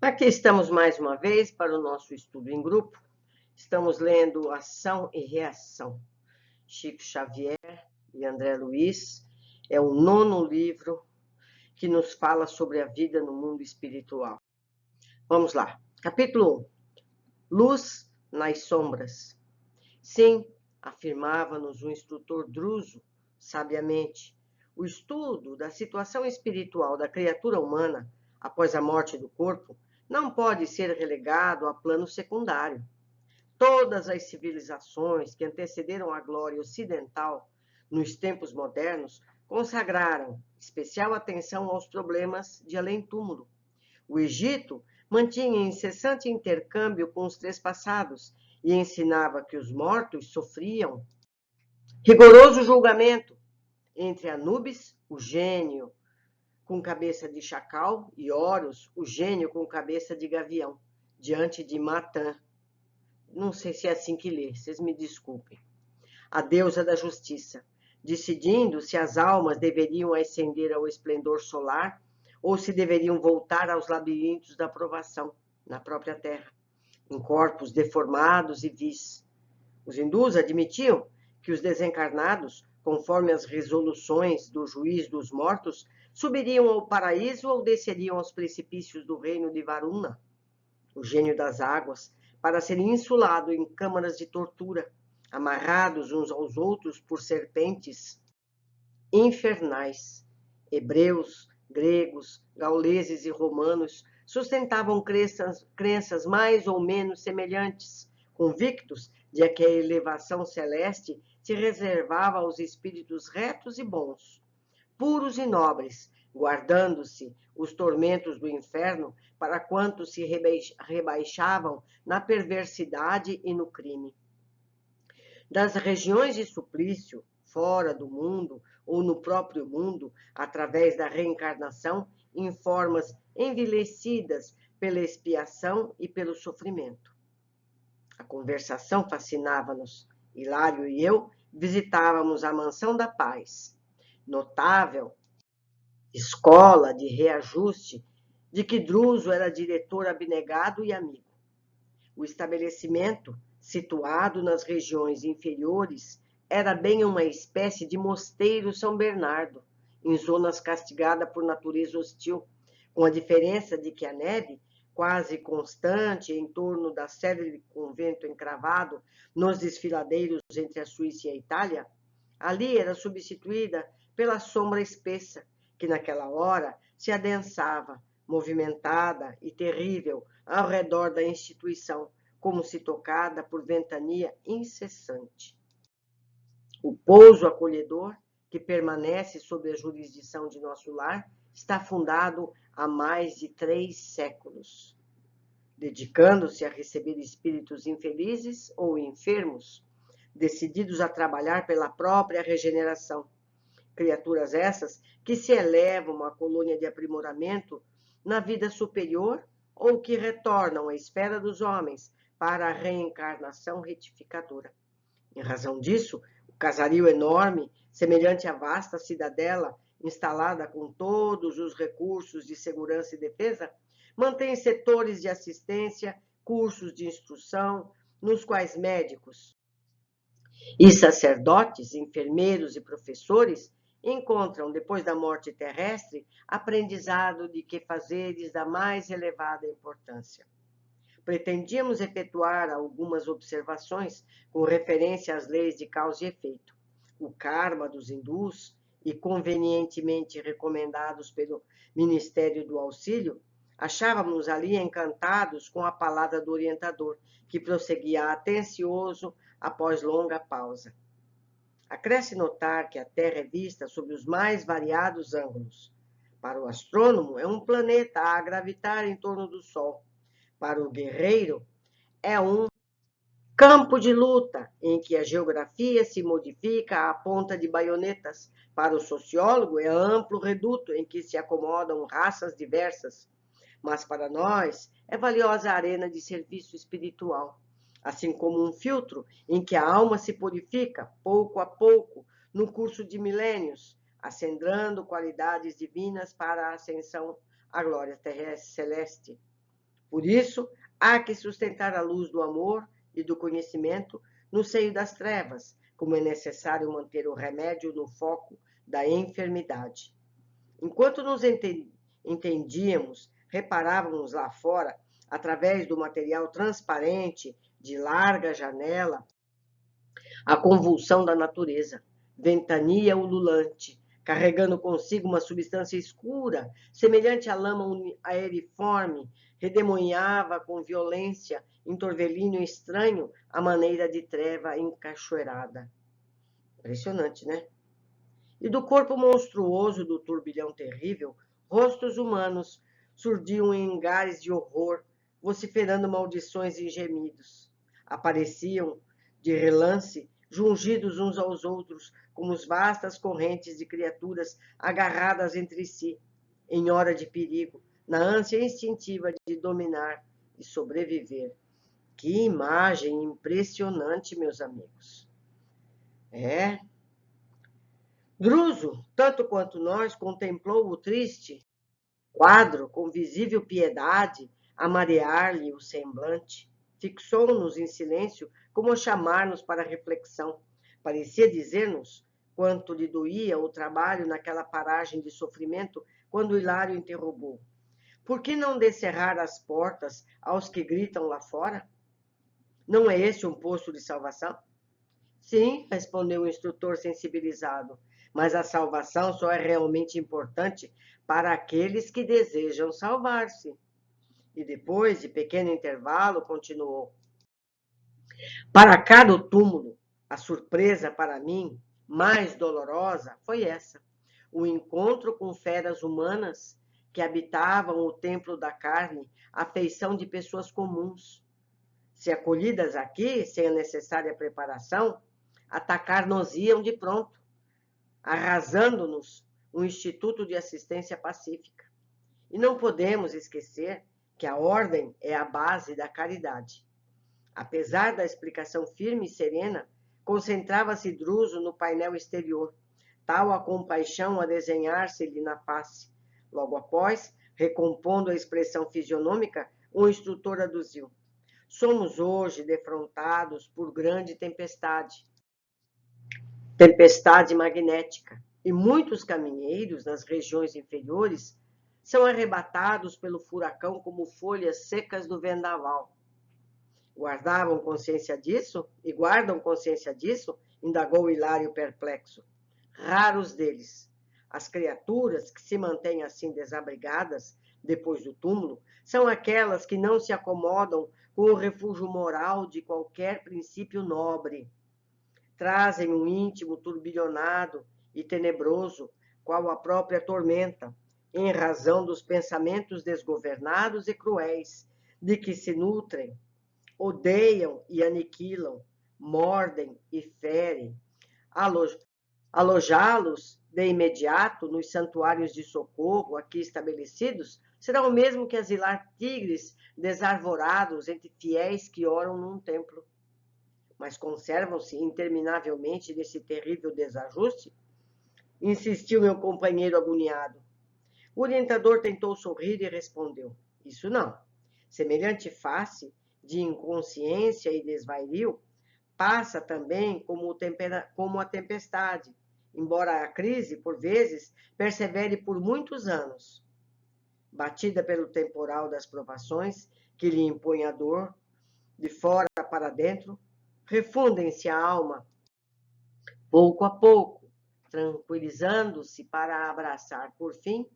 Aqui estamos mais uma vez para o nosso estudo em grupo. Estamos lendo Ação e Reação, Chico Xavier e André Luiz. É o 9º livro que nos fala sobre a vida no mundo espiritual. Vamos lá. Capítulo 1. Luz nas sombras. Sim, afirmava-nos o instrutor Druso, sabiamente, o estudo da situação espiritual da criatura humana após a morte do corpo não pode ser relegado a plano secundário. Todas as civilizações que antecederam a glória ocidental nos tempos modernos consagraram especial atenção aos problemas de além-túmulo. O Egito mantinha incessante intercâmbio com os trespassados e ensinava que os mortos sofriam rigoroso julgamento entre Anubis, o gênio com cabeça de chacal, e Horus, o gênio com cabeça de gavião, diante de Matã. Não sei se é assim que lê, vocês me desculpem. A deusa da justiça, decidindo se as almas deveriam ascender ao esplendor solar ou se deveriam voltar aos labirintos da provação, na própria terra, em corpos deformados e vis. Os hindus admitiam que os desencarnados, conforme as resoluções do juiz dos mortos, subiriam ao paraíso ou desceriam aos precipícios do reino de Varuna, o gênio das águas, para serem insulados em câmaras de tortura, amarrados uns aos outros por serpentes infernais. Hebreus, gregos, gauleses e romanos sustentavam crenças mais ou menos semelhantes, convictos de que a elevação celeste se reservava aos espíritos retos e bons, puros e nobres, guardando-se os tormentos do inferno para quantos se rebaixavam na perversidade e no crime. Das regiões de suplício, fora do mundo ou no próprio mundo, através da reencarnação, em formas envelhecidas pela expiação e pelo sofrimento. A conversação fascinava-nos. Hilário e eu visitávamos a Mansão da Paz, notável escola de reajuste de que Druso era diretor abnegado e amigo. O estabelecimento, situado nas regiões inferiores, era bem uma espécie de mosteiro São Bernardo, em zonas castigadas por natureza hostil, com a diferença de que a neve, quase constante em torno da célebre convento encravado nos desfiladeiros entre a Suíça e a Itália, ali era substituída pela sombra espessa, que naquela hora se adensava, movimentada e terrível, ao redor da instituição, como se tocada por ventania incessante. O pouso acolhedor, que permanece sob a jurisdição de nosso lar, está fundado há mais de 3 séculos. Dedicando-se a receber espíritos infelizes ou enfermos, decididos a trabalhar pela própria regeneração. Criaturas essas que se elevam à colônia de aprimoramento na vida superior ou que retornam à esfera dos homens para a reencarnação retificadora. Em razão disso, o casario enorme, semelhante à vasta cidadela instalada com todos os recursos de segurança e defesa, mantém setores de assistência, cursos de instrução, nos quais médicos e sacerdotes, enfermeiros e professores encontram, depois da morte terrestre, aprendizado de que fazeres da mais elevada importância. Pretendíamos efetuar algumas observações com referência às leis de causa e efeito, o karma dos hindus e convenientemente recomendados pelo Ministério do Auxílio. Achávamos ali encantados com a palavra do orientador, que prosseguia atencioso após longa pausa. Acresce notar que a Terra é vista sob os mais variados ângulos. Para o astrônomo, é um planeta a gravitar em torno do Sol. Para o guerreiro, é um campo de luta em que a geografia se modifica à ponta de baionetas. Para o sociólogo, é amplo reduto em que se acomodam raças diversas. Mas para nós, é valiosa a arena de serviço espiritual, assim como um filtro em que a alma se purifica, pouco a pouco, no curso de milênios, acendrando qualidades divinas para a ascensão à glória terrestre celeste. Por isso, há que sustentar a luz do amor e do conhecimento no seio das trevas, como é necessário manter o remédio no foco da enfermidade. Enquanto nos entendíamos, reparávamos lá fora, através do material transparente de larga janela, a convulsão da natureza, ventania ululante, carregando consigo uma substância escura, semelhante à lama aeriforme, redemoinhava com violência, em torvelínio estranho, a maneira de treva encachoeirada. Impressionante, né? E do corpo monstruoso do turbilhão terrível, rostos humanos surdiam em engares de horror, vociferando maldições e gemidos. Apareciam, de relance, jungidos uns aos outros, como as vastas correntes de criaturas agarradas entre si, em hora de perigo, na ânsia instintiva de dominar e sobreviver. Que imagem impressionante, meus amigos! Druso, tanto quanto nós, contemplou o triste quadro com visível piedade a marear-lhe o semblante. Fixou-nos em silêncio, como a chamar-nos para a reflexão. Parecia dizer-nos quanto lhe doía o trabalho naquela paragem de sofrimento, quando Hilário interrogou: por que não descerrar as portas aos que gritam lá fora? Não é este um posto de salvação? Sim, respondeu o instrutor sensibilizado, mas a salvação só é realmente importante para aqueles que desejam salvar-se. E depois de pequeno intervalo, continuou: para cá do túmulo, a surpresa para mim, mais dolorosa, foi essa: o encontro com feras humanas que habitavam o templo da carne, à feição de pessoas comuns. Se acolhidas aqui, sem a necessária preparação, atacar-nos-iam de pronto, arrasando-nos um instituto de assistência pacífica. E não podemos esquecer que a ordem é a base da caridade. Apesar da explicação firme e serena, concentrava-se Druso no painel exterior, tal a compaixão a desenhar-se-lhe na face. Logo após, recompondo a expressão fisionômica, o instrutor aduziu: somos hoje defrontados por grande tempestade magnética, e muitos caminheiros nas regiões inferiores são arrebatados pelo furacão como folhas secas do vendaval. Guardavam consciência disso? E guardam consciência disso? Indagou Hilário perplexo. Raros deles. As criaturas que se mantêm assim desabrigadas, depois do túmulo, são aquelas que não se acomodam com o refúgio moral de qualquer princípio nobre. Trazem um íntimo turbilhonado e tenebroso, qual a própria tormenta, em razão dos pensamentos desgovernados e cruéis, de que se nutrem, odeiam e aniquilam, mordem e ferem. Alojá-los de imediato nos santuários de socorro aqui estabelecidos será o mesmo que asilar tigres desarvorados entre fiéis que oram num templo. Mas conservam-se interminavelmente nesse terrível desajuste? Insistiu meu companheiro agoniado. O orientador tentou sorrir e respondeu: isso não. Semelhante face de inconsciência e desvario passa também como a tempestade, embora a crise, por vezes, persevere por muitos anos. Batida pelo temporal das provações que lhe impõe a dor, de fora para dentro, refundem-se a alma, pouco a pouco, tranquilizando-se para abraçar, por fim,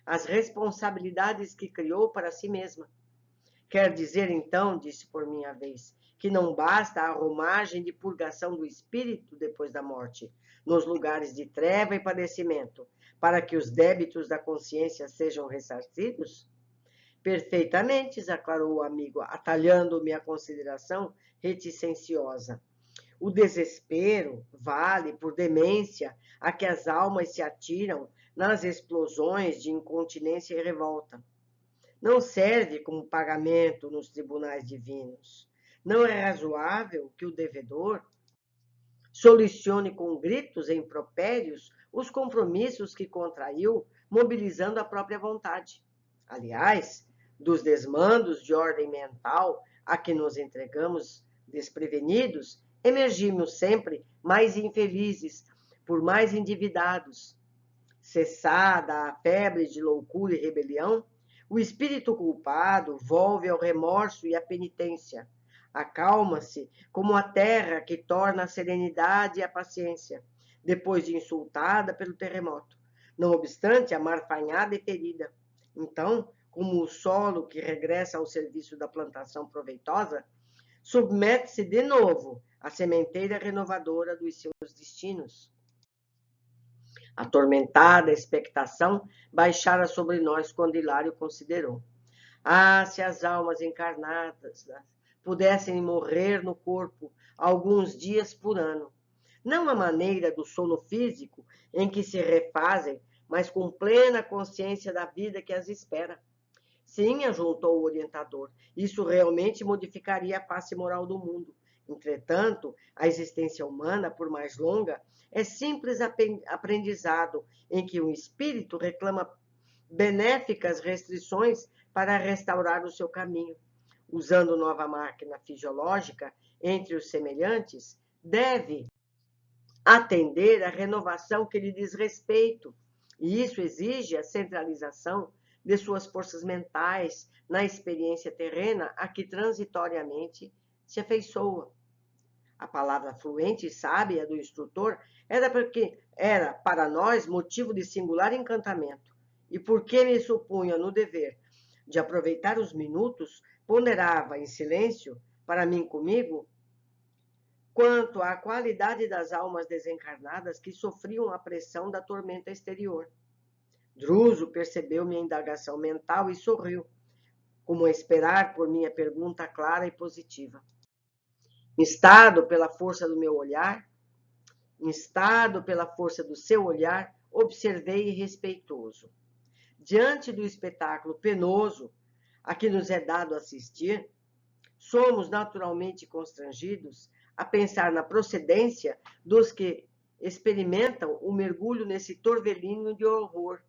as responsabilidades que criou para si mesma. Quer dizer, então, disse por minha vez, que não basta a arrumagem de purgação do espírito depois da morte, nos lugares de treva e padecimento, para que os débitos da consciência sejam ressarcidos? Perfeitamente, aclarou o amigo, atalhando-me a consideração reticenciosa. O desespero vale por demência a que as almas se atiram nas explosões de incontinência e revolta. Não serve como pagamento nos tribunais divinos. Não é razoável que o devedor solicione com gritos e impropérios os compromissos que contraiu, mobilizando a própria vontade. Aliás, dos desmandos de ordem mental a que nos entregamos desprevenidos, emergimos sempre mais infelizes, por mais endividados. Cessada a febre de loucura e rebelião, o espírito culpado volve ao remorso e à penitência. Acalma-se como a terra que torna a serenidade e a paciência, depois de insultada pelo terremoto, não obstante amarfanhada e ferida. Então, como o solo que regressa ao serviço da plantação proveitosa, submete-se de novo à sementeira renovadora dos seus destinos. Atormentada expectação baixara sobre nós quando Hilário considerou: ah, se as almas encarnadas pudessem morrer no corpo alguns dias por ano, não à maneira do sono físico em que se refazem, mas com plena consciência da vida que as espera. Sim, ajuntou o orientador, isso realmente modificaria a face moral do mundo. Entretanto, a existência humana, por mais longa, é simples aprendizado em que o espírito reclama benéficas restrições para restaurar o seu caminho. Usando nova máquina fisiológica entre os semelhantes, deve atender à renovação que lhe diz respeito, e isso exige a centralização de suas forças mentais na experiência terrena a que transitoriamente se afeiçoa. A palavra fluente e sábia do instrutor era para nós motivo de singular encantamento, e porque me supunha no dever de aproveitar os minutos, ponderava em silêncio, para mim comigo, quanto à qualidade das almas desencarnadas que sofriam a pressão da tormenta exterior. Druso percebeu minha indagação mental e sorriu, como a esperar por minha pergunta clara e positiva. Instado pela força do meu olhar, instado pela força do seu olhar, observei respeitoso. Diante do espetáculo penoso a que nos é dado assistir, somos naturalmente constrangidos a pensar na procedência dos que experimentam o mergulho nesse torvelinho de horror.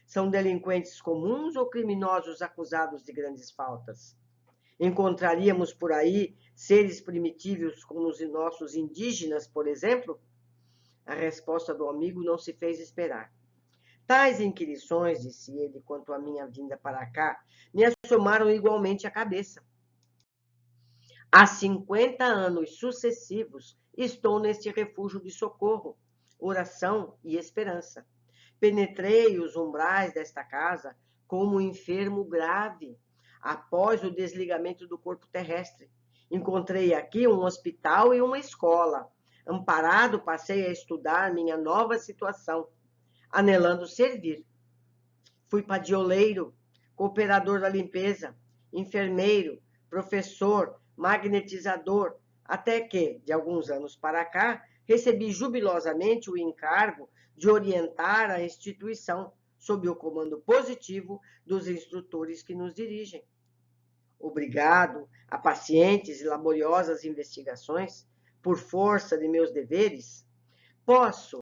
São delinquentes comuns ou criminosos acusados de grandes faltas? Encontraríamos por aí seres primitivos como os nossos indígenas, por exemplo? A resposta do amigo não se fez esperar. Tais inquirições, disse ele, quanto à minha vinda para cá, me assomaram igualmente à cabeça. Há 50 anos sucessivos estou neste refúgio de socorro, oração e esperança. Penetrei os umbrais desta casa como um enfermo grave, após o desligamento do corpo terrestre. Encontrei aqui um hospital e uma escola. Amparado, passei a estudar minha nova situação, anelando servir. Fui padioleiro, cooperador da limpeza, enfermeiro, professor, magnetizador, até que, de alguns anos para cá, recebi jubilosamente o encargo de orientar a instituição, sob o comando positivo dos instrutores que nos dirigem. Obrigado a pacientes e laboriosas investigações, por força de meus deveres, posso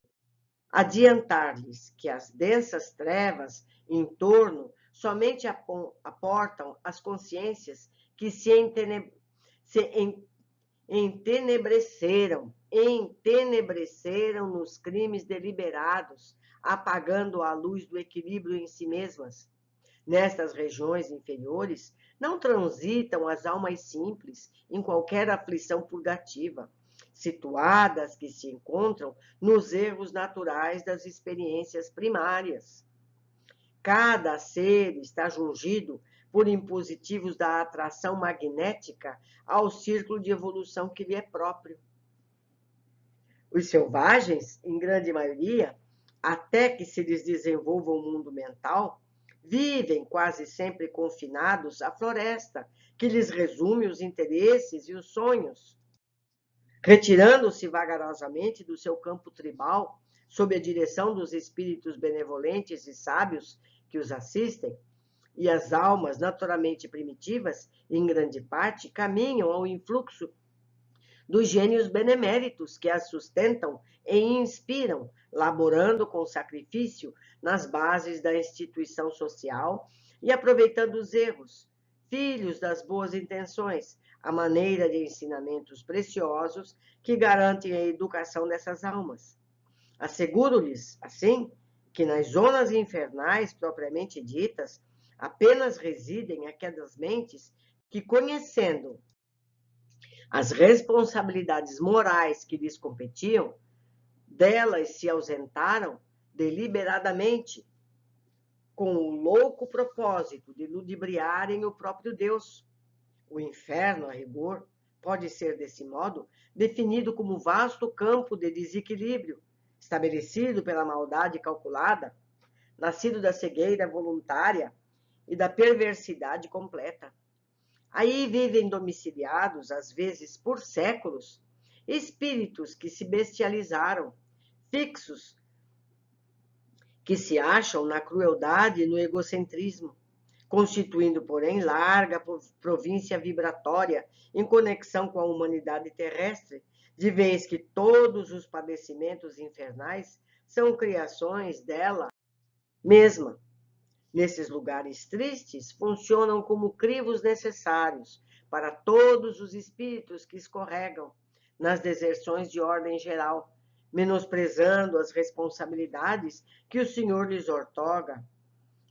adiantar-lhes que as densas trevas em torno somente aportam as consciências que se entenebreceram nos crimes deliberados, apagando a luz do equilíbrio em si mesmas. Nestas regiões inferiores, não transitam as almas simples em qualquer aflição purgativa, situadas que se encontram nos erros naturais das experiências primárias. Cada ser está jungido por impositivos da atração magnética ao círculo de evolução que lhe é próprio. Os selvagens, em grande maioria, até que se lhes desenvolva o mundo mental, vivem quase sempre confinados à floresta, que lhes resume os interesses e os sonhos. Retirando-se vagarosamente do seu campo tribal, sob a direção dos espíritos benevolentes e sábios que os assistem, e as almas naturalmente primitivas, em grande parte, caminham ao influxo dos gênios beneméritos que as sustentam e inspiram, laborando com sacrifício nas bases da instituição social, e aproveitando os erros, filhos das boas intenções, à maneira de ensinamentos preciosos que garantem a educação dessas almas. Asseguro-lhes, assim, que nas zonas infernais propriamente ditas, apenas residem aquelas mentes que, conhecendo as responsabilidades morais que lhes competiam, delas se ausentaram deliberadamente, com o louco propósito de ludibriarem o próprio Deus. O inferno, a rigor, pode ser, desse modo, definido como vasto campo de desequilíbrio, estabelecido pela maldade calculada, nascido da cegueira voluntária e da perversidade completa. Aí vivem domiciliados, às vezes por séculos, espíritos que se bestializaram, fixos, que se acham na crueldade e no egocentrismo, constituindo, porém, larga província vibratória em conexão com a humanidade terrestre, de vez que todos os padecimentos infernais são criações dela mesma. Nesses lugares tristes, funcionam como crivos necessários para todos os espíritos que escorregam nas deserções de ordem geral, menosprezando as responsabilidades que o Senhor lhes outorga.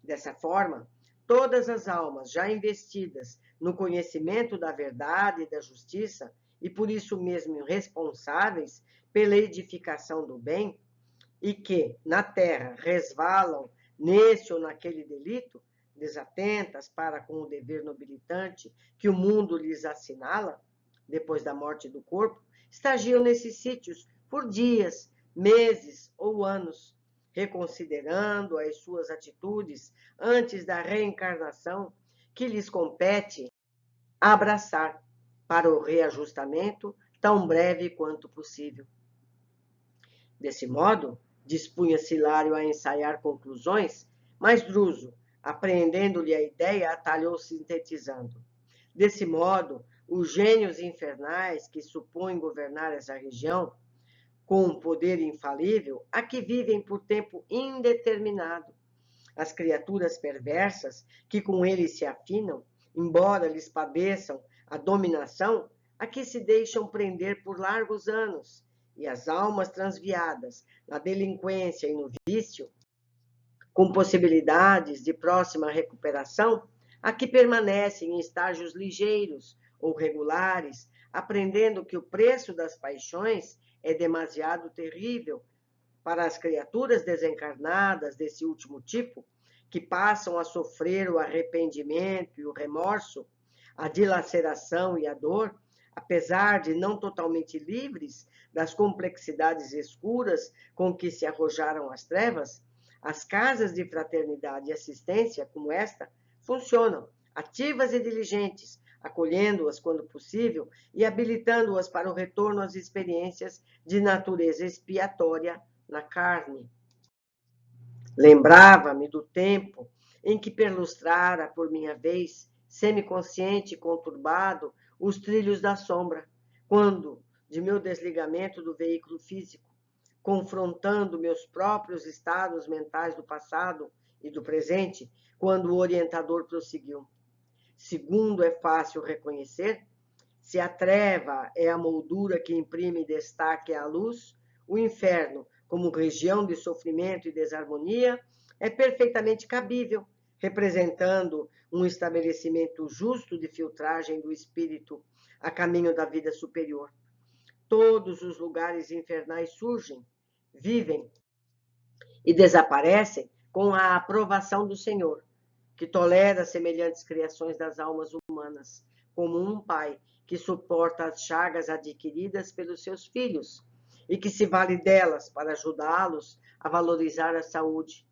Dessa forma, todas as almas já investidas no conhecimento da verdade e da justiça, e por isso mesmo responsáveis pela edificação do bem, e que, na terra, resvalam nesse ou naquele delito, desatentas para com o dever nobilitante que o mundo lhes assinala, depois da morte do corpo, estagiam nesses sítios por dias, meses ou anos, reconsiderando as suas atitudes antes da reencarnação que lhes compete abraçar para o reajustamento tão breve quanto possível. Desse modo, dispunha-se Hilário a ensaiar conclusões, mas Druso, apreendendo-lhe a ideia, atalhou sintetizando. Desse modo, os gênios infernais que supõem governar essa região, com um poder infalível, aqui vivem por tempo indeterminado. As criaturas perversas que com eles se afinam, embora lhes padeçam a dominação, aqui se deixam prender por largos anos, e as almas transviadas na delinquência e no vício, com possibilidades de próxima recuperação, aqui permanecem em estágios ligeiros ou regulares, aprendendo que o preço das paixões é demasiado terrível para as criaturas desencarnadas desse último tipo, que passam a sofrer o arrependimento e o remorso, a dilaceração e a dor, apesar de não totalmente livres das complexidades escuras com que se arrojaram às trevas. As casas de fraternidade e assistência, como esta, funcionam, ativas e diligentes, acolhendo-as quando possível e habilitando-as para o retorno às experiências de natureza expiatória na carne. Lembrava-me do tempo em que perlustrara, por minha vez, semiconsciente e conturbado, os trilhos da sombra, quando, de meu desligamento do veículo físico, confrontando meus próprios estados mentais do passado e do presente, quando o orientador prosseguiu. Segundo é fácil reconhecer, se a treva é a moldura que imprime destaque à luz, o inferno, como região de sofrimento e desarmonia, é perfeitamente cabível, representando um estabelecimento justo de filtragem do espírito a caminho da vida superior. Todos os lugares infernais surgem, vivem e desaparecem com a aprovação do Senhor, que tolera semelhantes criações das almas humanas, como um pai que suporta as chagas adquiridas pelos seus filhos e que se vale delas para ajudá-los a valorizar a saúde.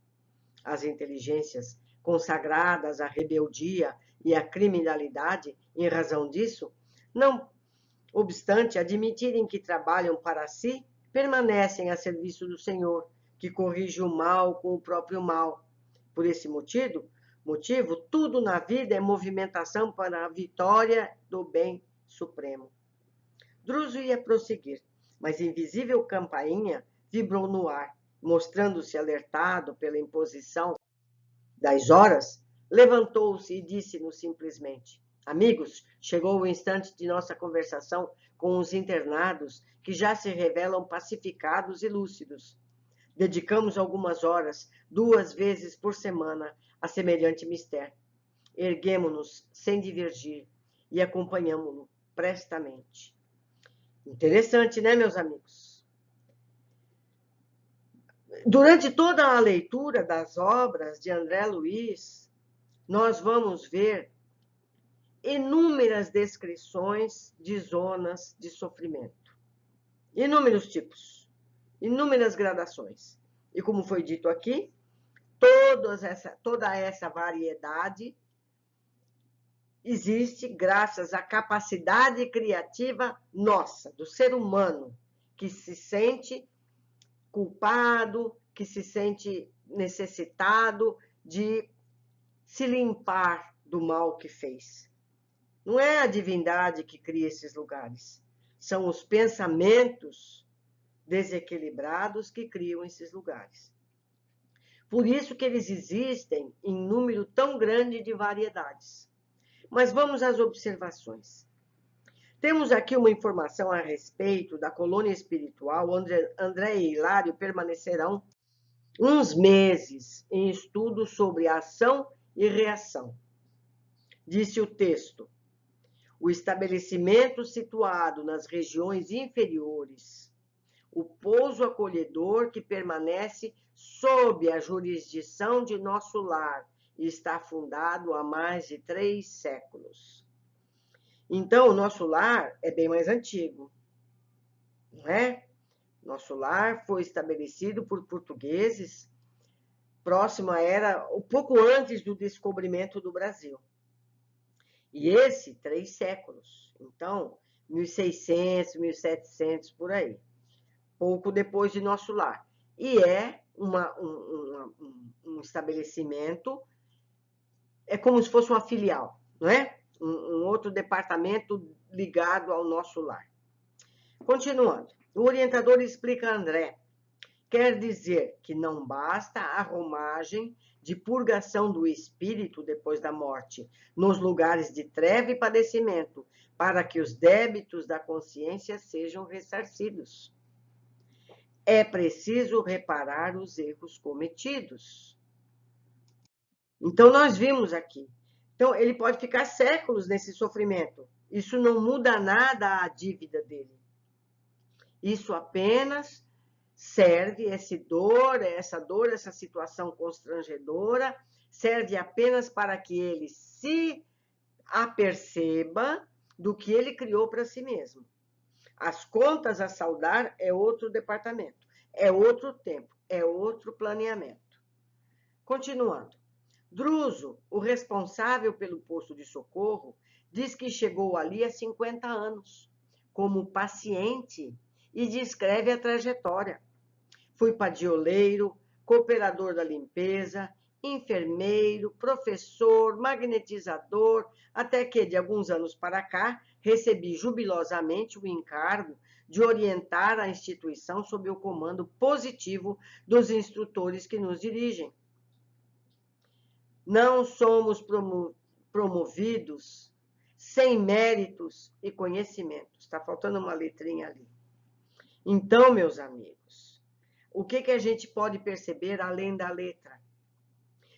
As inteligências consagradas à rebeldia e à criminalidade, em razão disso, não obstante admitirem que trabalham para si, permanecem a serviço do Senhor, que corrige o mal com o próprio mal. Por esse motivo, tudo na vida é movimentação para a vitória do bem supremo. Druso ia prosseguir, mas invisível campainha vibrou no ar, mostrando-se alertado pela imposição das horas, Levantou-se e disse-nos simplesmente: amigos, chegou o instante de nossa conversação com os internados, que já se revelam pacificados e lúcidos. Dedicamos algumas horas, 2 vezes por semana, a semelhante mistério. Erguemo-nos sem divergir e acompanhamo-lo prestamente. Interessante, né, meus amigos? Durante toda a leitura das obras de André Luiz, nós vamos ver inúmeras descrições de zonas de sofrimento. Inúmeros tipos, inúmeras gradações. E como foi dito aqui, toda essa variedade existe graças à capacidade criativa nossa, do ser humano, que se sente culpado, que se sente necessitado de se limpar do mal que fez. Não é a divindade que cria esses lugares, são os pensamentos desequilibrados que criam esses lugares. Por isso que eles existem em número tão grande de variedades. Mas vamos às observações. Temos aqui uma informação a respeito da colônia espiritual, onde André e Hilário permanecerão uns meses em estudo sobre ação e reação. Disse o texto: o estabelecimento situado nas regiões inferiores, o pouso acolhedor que permanece sob a jurisdição de nosso lar e está fundado há mais de 3 séculos. Então, o nosso lar é bem mais antigo, não é? Nosso lar foi estabelecido por portugueses próximo à era, um pouco antes do descobrimento do Brasil. E esse, 3 séculos. Então, 1600, 1700, por aí. Pouco depois de nosso lar. E é um estabelecimento, é como se fosse uma filial, não é? Um outro departamento ligado ao nosso lar. Continuando, o orientador explica a André: quer dizer que não basta a romagem de purgação do espírito depois da morte, nos lugares de treva e padecimento, para que os débitos da consciência sejam ressarcidos. É preciso reparar os erros cometidos. Então, nós vimos aqui. Então, ele pode ficar séculos nesse sofrimento. Isso não muda nada a dívida dele. Isso apenas serve, essa dor, essa situação constrangedora, serve apenas para que ele se aperceba do que ele criou para si mesmo. As contas a saldar é outro departamento, é outro tempo, é outro planeamento. Continuando. Druso, o responsável pelo posto de socorro, diz que chegou ali há 50 anos, como paciente, e descreve a trajetória. Fui padioleiro, cooperador da limpeza, enfermeiro, professor, magnetizador, até que, de alguns anos para cá, recebi jubilosamente o encargo de orientar a instituição sob o comando positivo dos instrutores que nos dirigem. Não somos promovidos sem méritos e conhecimentos. Está faltando uma letrinha ali. Então, meus amigos, o que a gente pode perceber além da letra?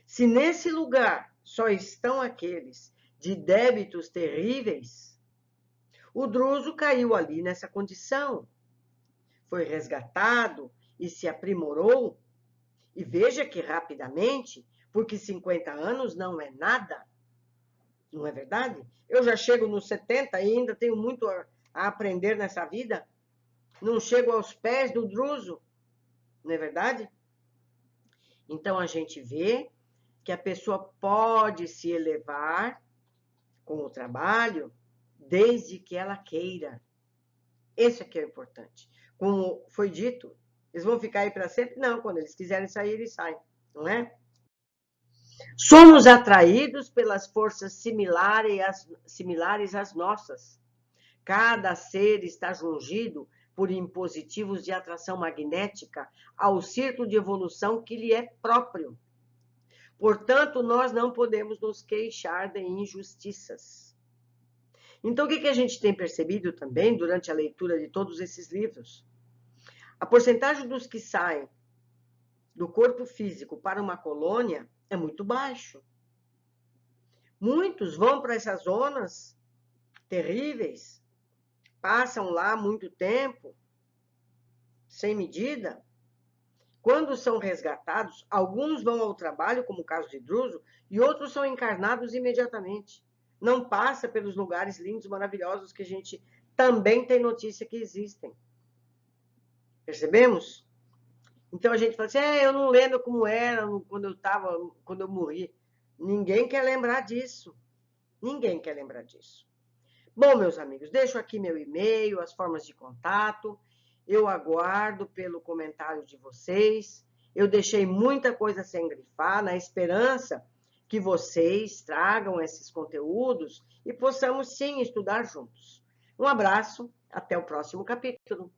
Se nesse lugar só estão aqueles de débitos terríveis, o Druso caiu ali nessa condição, foi resgatado e se aprimorou, e veja que rapidamente, porque 50 anos não é nada, não é verdade? Eu já chego nos 70 e ainda tenho muito a aprender nessa vida, não chego aos pés do Druso, não é verdade? Então, a gente vê que a pessoa pode se elevar com o trabalho, desde que ela queira. Esse aqui é o importante. Como foi dito, eles vão ficar aí para sempre? Não, quando eles quiserem sair, eles saem, não é? Somos atraídos pelas forças similares às nossas. Cada ser está jungido por impositivos de atração magnética ao círculo de evolução que lhe é próprio. Portanto, nós não podemos nos queixar de injustiças. Então, o que a gente tem percebido também durante a leitura de todos esses livros? A porcentagem dos que saem do corpo físico para uma colônia é muito baixo. Muitos vão para essas zonas terríveis, passam lá muito tempo, sem medida. Quando são resgatados, alguns vão ao trabalho, como o caso de Druso, e outros são encarnados imediatamente. Não passa pelos lugares lindos, maravilhosos que a gente também tem notícia que existem. Percebemos? Então a gente fala assim, eu não lembro como era quando eu morri. Ninguém quer lembrar disso. Ninguém quer lembrar disso. Bom, meus amigos, deixo aqui meu e-mail, as formas de contato. Eu aguardo pelo comentário de vocês. Eu deixei muita coisa sem grifar, na esperança que vocês tragam esses conteúdos e possamos, sim, estudar juntos. Um abraço, até o próximo capítulo.